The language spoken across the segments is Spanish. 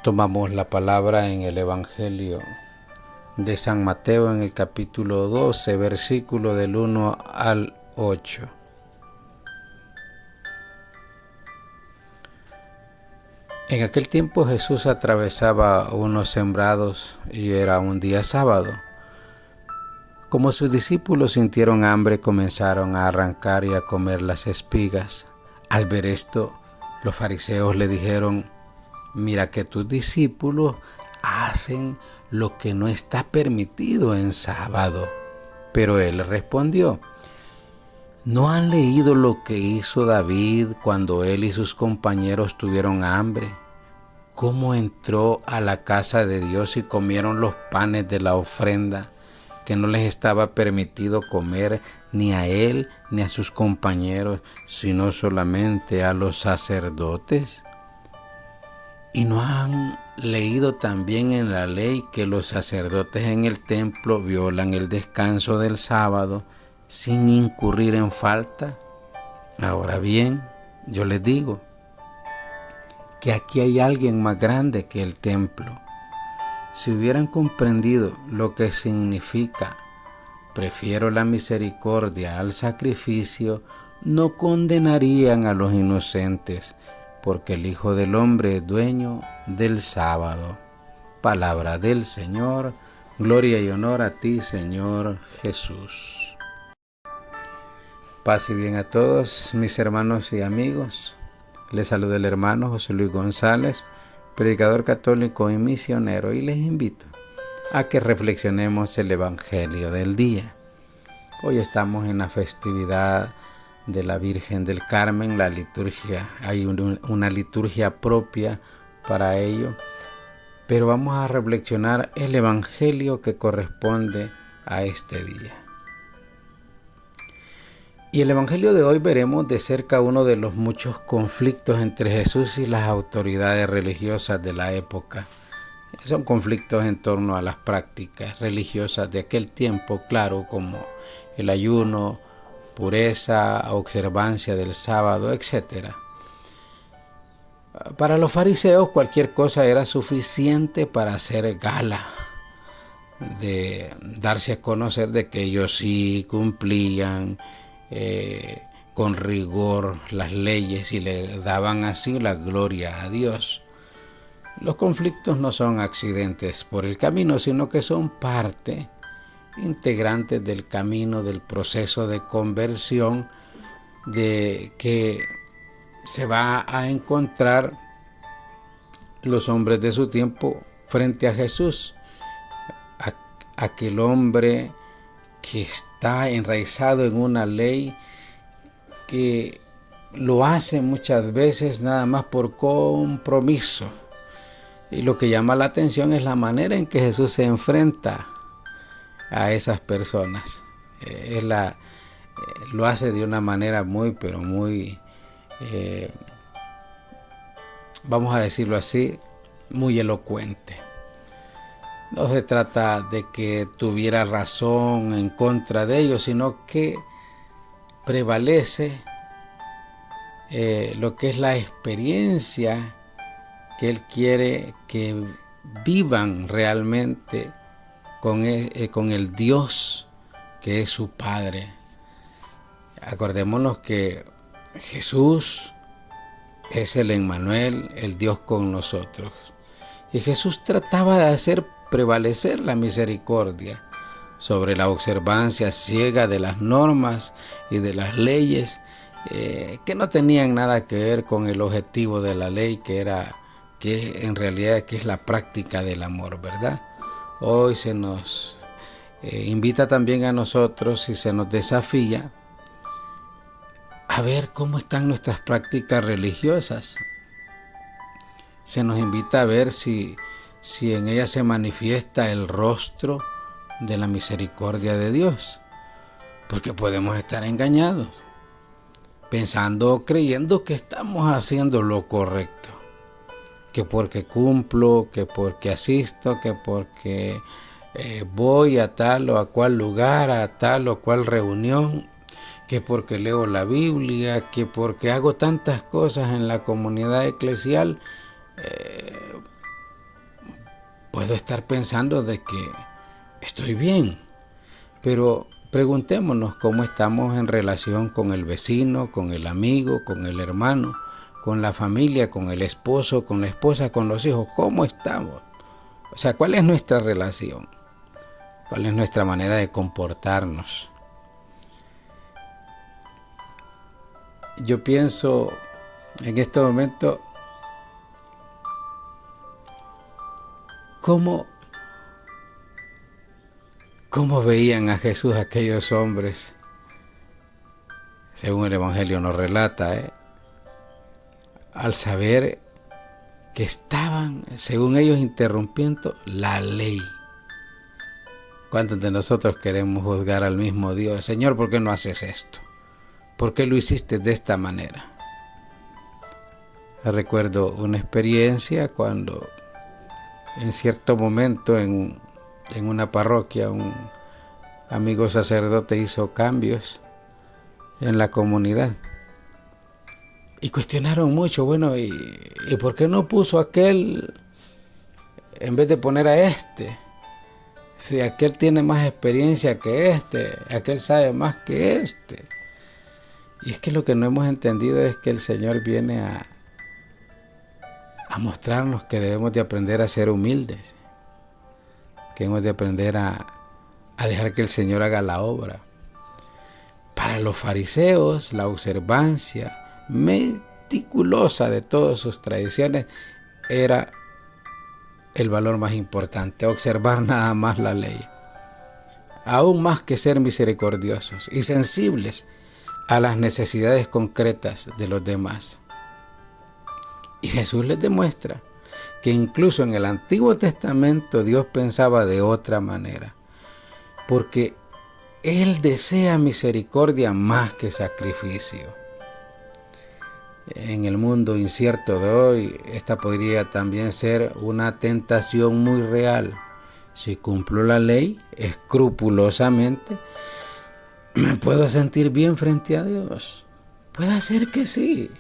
Tomamos la palabra en el Evangelio de San Mateo en el capítulo 12, versículo del 1 al 8. En aquel tiempo Jesús atravesaba unos sembrados y era un día sábado. Como sus discípulos sintieron hambre, comenzaron a arrancar y a comer las espigas. Al ver esto, los fariseos le dijeron: mira que tus discípulos hacen lo que no está permitido en sábado. Pero él respondió: ¿no han leído lo que hizo David cuando él y sus compañeros tuvieron hambre? ¿Cómo entró a la casa de Dios y comieron los panes de la ofrenda que no les estaba permitido comer ni a él ni a sus compañeros, sino solamente a los sacerdotes? ¿Y no han leído también en la ley que los sacerdotes en el templo violan el descanso del sábado sin incurrir en falta? Ahora bien, yo les digo que aquí hay alguien más grande que el templo. Si hubieran comprendido lo que significa prefiero la misericordia al sacrificio, no condenarían a los inocentes, porque el Hijo del Hombre es dueño del sábado. Palabra del Señor, gloria y honor a ti, Señor Jesús. Paz y bien a todos mis hermanos y amigos. Les saluda el hermano José Luis González, predicador católico y misionero, y les invito a que reflexionemos el Evangelio del día. Hoy estamos en la festividad de la Virgen del Carmen, la liturgia. Hay una liturgia propia para ello, pero vamos a reflexionar el Evangelio que corresponde a este día. Y el Evangelio de hoy veremos de cerca uno de los muchos conflictos entre Jesús y las autoridades religiosas de la época. Son conflictos en torno a las prácticas religiosas de aquel tiempo, claro, como el ayuno, pureza, observancia del sábado, etc. Para los fariseos cualquier cosa era suficiente para hacer gala, de darse a conocer de que ellos sí cumplían con rigor las leyes y le daban así la gloria a Dios. Los conflictos no son accidentes por el camino, sino que son parte integrantes del camino, del proceso de conversión de que se va a encontrar los hombres de su tiempo frente a Jesús, aquel hombre que está enraizado en una ley, que lo hace muchas veces nada más por compromiso. Y lo que llama la atención es la manera en que Jesús se enfrenta a esas personas. Lo hace de una manera muy, vamos a decirlo así, muy elocuente. No se trata de que tuviera razón en contra de ellos, sino que prevalece lo que es la experiencia que él quiere que vivan realmente con el Dios que es su Padre. Acordémonos que Jesús es el Emmanuel, el Dios con nosotros. Y Jesús trataba de hacer prevalecer la misericordia sobre la observancia ciega de las normas y de las leyes que no tenían nada que ver con el objetivo de la ley, que en realidad es la práctica del amor, ¿verdad? Hoy se nos invita también a nosotros y se nos desafía a ver cómo están nuestras prácticas religiosas. Se nos invita a ver si en ella se manifiesta el rostro de la misericordia de Dios. Porque podemos estar engañados, pensando o creyendo que estamos haciendo lo correcto. Que porque cumplo, que porque asisto, que porque voy a tal o a cual lugar, a tal o cual reunión, que porque leo la Biblia, que porque hago tantas cosas en la comunidad eclesial, puedo estar pensando de que estoy bien, pero preguntémonos cómo estamos en relación con el vecino, con el amigo, con el hermano, con la familia, con el esposo, con la esposa, con los hijos. ¿Cómo estamos? O sea, ¿cuál es nuestra relación? ¿Cuál es nuestra manera de comportarnos? Yo pienso en este momento cómo veían a Jesús aquellos hombres, según el Evangelio nos relata, al saber que estaban, según ellos, interrumpiendo la ley. ¿Cuántos de nosotros queremos juzgar al mismo Dios? Señor, ¿por qué no haces esto? ¿Por qué lo hiciste de esta manera? Recuerdo una experiencia cuando en cierto momento en una parroquia un amigo sacerdote hizo cambios en la comunidad y cuestionaron mucho, bueno, ¿y por qué no puso aquel en vez de poner a este? Si aquel tiene más experiencia que este, aquel sabe más que este. Y es que lo que no hemos entendido es que el Señor viene a mostrarnos que debemos de aprender a ser humildes, que hemos de aprender a dejar que el Señor haga la obra. Para los fariseos, la observancia meticulosa de todas sus tradiciones era el valor más importante, observar nada más la ley, aún más que ser misericordiosos y sensibles a las necesidades concretas de los demás. Y Jesús les demuestra que incluso en el Antiguo Testamento Dios pensaba de otra manera, porque Él desea misericordia más que sacrificio. En el mundo incierto de hoy, esta podría también ser una tentación muy real. Si cumplo la ley escrupulosamente, ¿me puedo sentir bien frente a Dios? Puede ser que sí.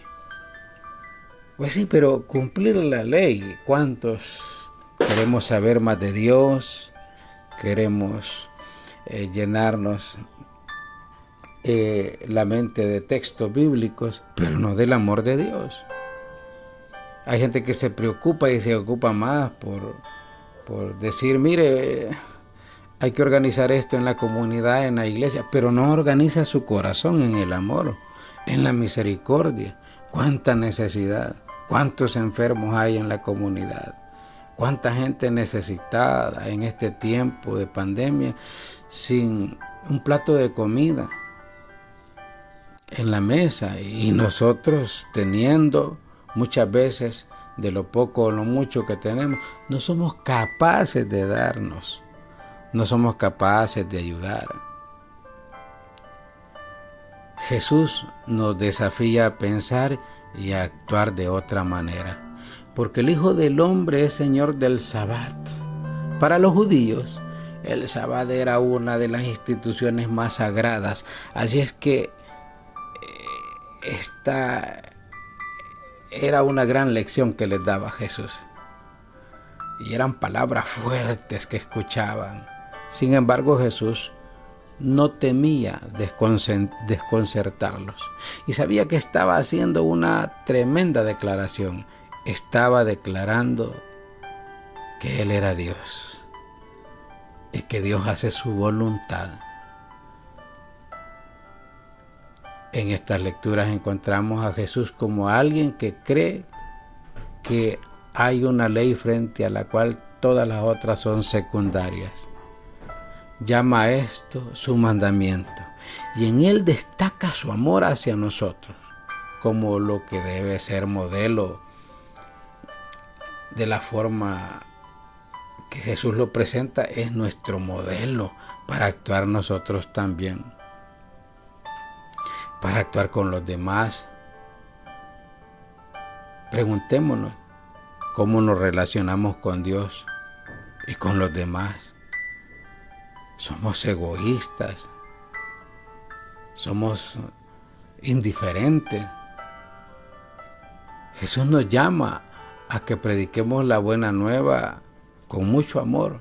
Pues sí, pero cumplir la ley, ¿cuántos queremos saber más de Dios? Queremos llenarnos la mente de textos bíblicos, pero no del amor de Dios. Hay gente que se preocupa y se ocupa más por decir, mire, hay que organizar esto en la comunidad, en la iglesia, pero no organiza su corazón en el amor, en la misericordia. Cuánta necesidad, cuántos enfermos hay en la comunidad, cuánta gente necesitada en este tiempo de pandemia sin un plato de comida en la mesa, y nosotros teniendo muchas veces de lo poco o lo mucho que tenemos, no somos capaces de darnos, no somos capaces de ayudar. Jesús nos desafía a pensar y a actuar de otra manera, porque el Hijo del Hombre es Señor del Sabbat. Para los judíos, el Sabbat era una de las instituciones más sagradas, así es que esta era una gran lección que les daba Jesús. Y eran palabras fuertes que escuchaban. Sin embargo, Jesús no temía desconcertarlos. Y sabía que estaba haciendo una tremenda declaración. Estaba declarando que Él era Dios y que Dios hace su voluntad. En estas lecturas encontramos a Jesús como alguien que cree que hay una ley frente a la cual todas las otras son secundarias. Llama a esto su mandamiento, y en él destaca su amor hacia nosotros como lo que debe ser modelo de la forma que Jesús lo presenta. Es nuestro modelo para actuar nosotros también, para actuar con los demás. Preguntémonos cómo nos relacionamos con Dios y con los demás. Somos egoístas, somos indiferentes. Jesús nos llama a que prediquemos la buena nueva con mucho amor.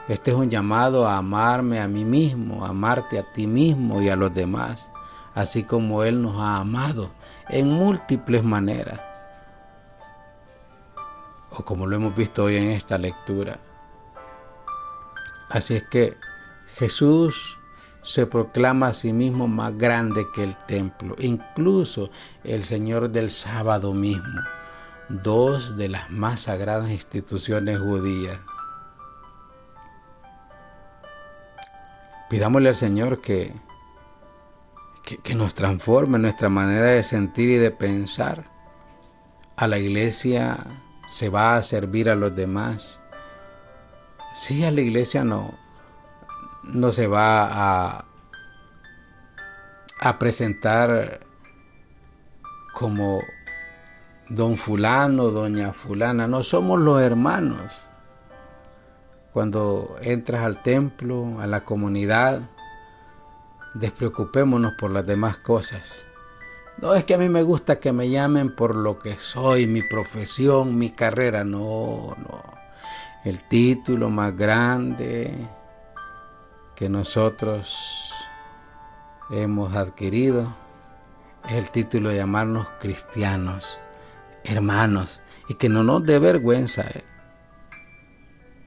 Este es un llamado a amarme a mí mismo, a amarte a ti mismo y a los demás, así como Él nos ha amado en múltiples maneras, o como lo hemos visto hoy en esta lectura. Así es que Jesús se proclama a sí mismo más grande que el templo, incluso el Señor del sábado mismo, dos de las más sagradas instituciones judías. Pidámosle al Señor que nos transforme nuestra manera de sentir y de pensar. A la iglesia se va a servir a los demás. Sí, a la iglesia no se va a presentar como don fulano, doña fulana. No, somos los hermanos. Cuando entras al templo, a la comunidad, despreocupémonos por las demás cosas. No es que a mí me gusta que me llamen por lo que soy, mi profesión, mi carrera. No. El título más grande que nosotros hemos adquirido es el título de llamarnos cristianos, hermanos, y que no nos dé vergüenza,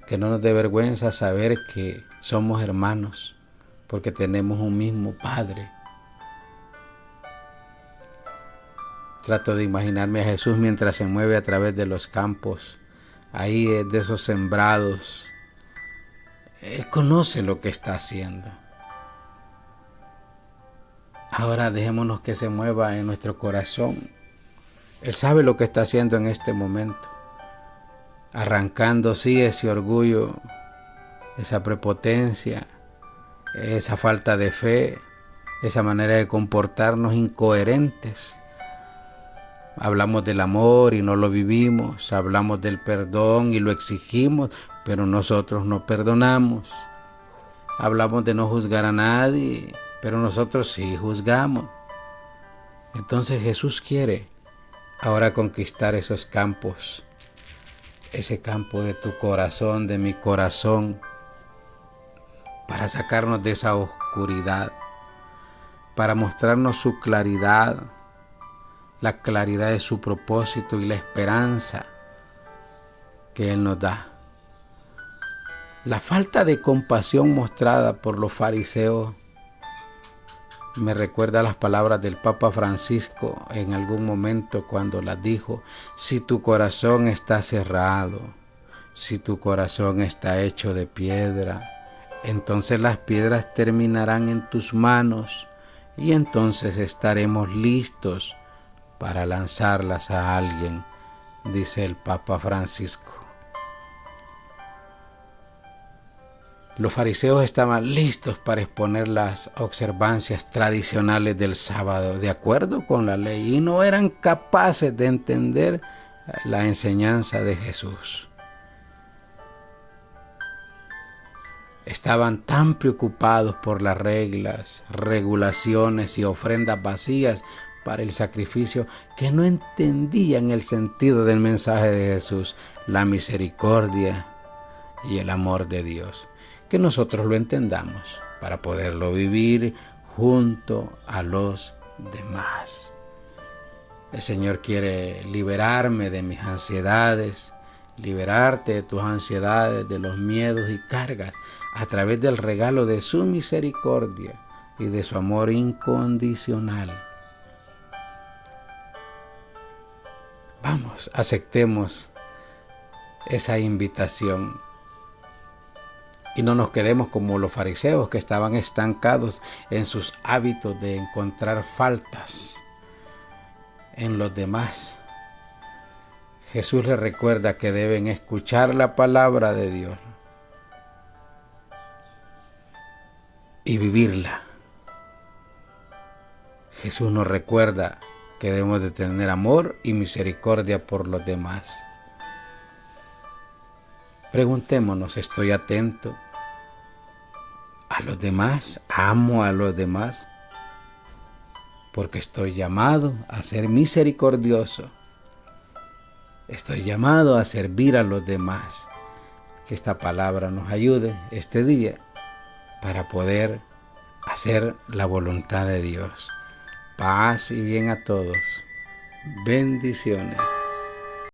que no nos dé vergüenza saber que somos hermanos, porque tenemos un mismo Padre. Trato de imaginarme a Jesús mientras se mueve a través de los campos, ahí de esos sembrados. Él conoce lo que está haciendo. Ahora dejémonos que se mueva en nuestro corazón. Él sabe lo que está haciendo en este momento. Arrancando, sí, ese orgullo, esa prepotencia, esa falta de fe, esa manera de comportarnos incoherentes. Hablamos del amor y no lo vivimos. Hablamos del perdón y lo exigimos, pero nosotros no perdonamos. Hablamos de no juzgar a nadie, pero nosotros sí juzgamos. Entonces Jesús quiere ahora conquistar esos campos, ese campo de tu corazón, de mi corazón, para sacarnos de esa oscuridad, para mostrarnos su claridad, la claridad de su propósito y la esperanza que Él nos da. La falta de compasión mostrada por los fariseos me recuerda las palabras del Papa Francisco en algún momento cuando las dijo: si tu corazón está cerrado, si tu corazón está hecho de piedra, entonces las piedras terminarán en tus manos y entonces estaremos listos para lanzarlas a alguien, dice el Papa Francisco. Los fariseos estaban listos para exponer las observancias tradicionales del sábado de acuerdo con la ley y no eran capaces de entender la enseñanza de Jesús. Estaban tan preocupados por las reglas, regulaciones y ofrendas vacías para el sacrificio que no entendían el sentido del mensaje de Jesús, la misericordia y el amor de Dios. Que nosotros lo entendamos para poderlo vivir junto a los demás. El Señor quiere liberarme de mis ansiedades, liberarte de tus ansiedades, de los miedos y cargas, a través del regalo de su misericordia y de su amor incondicional. Vamos, aceptemos esa invitación y no nos quedemos como los fariseos que estaban estancados en sus hábitos de encontrar faltas en los demás. Jesús les recuerda que deben escuchar la palabra de Dios y vivirla. Jesús nos recuerda que debemos de tener amor y misericordia por los demás. Preguntémonos, ¿estoy atento a los demás? ¿Amo a los demás? Porque estoy llamado a ser misericordioso. Estoy llamado a servir a los demás. que esta palabra nos ayude este día para poder hacer la voluntad de Dios. Paz y bien a todos. Bendiciones.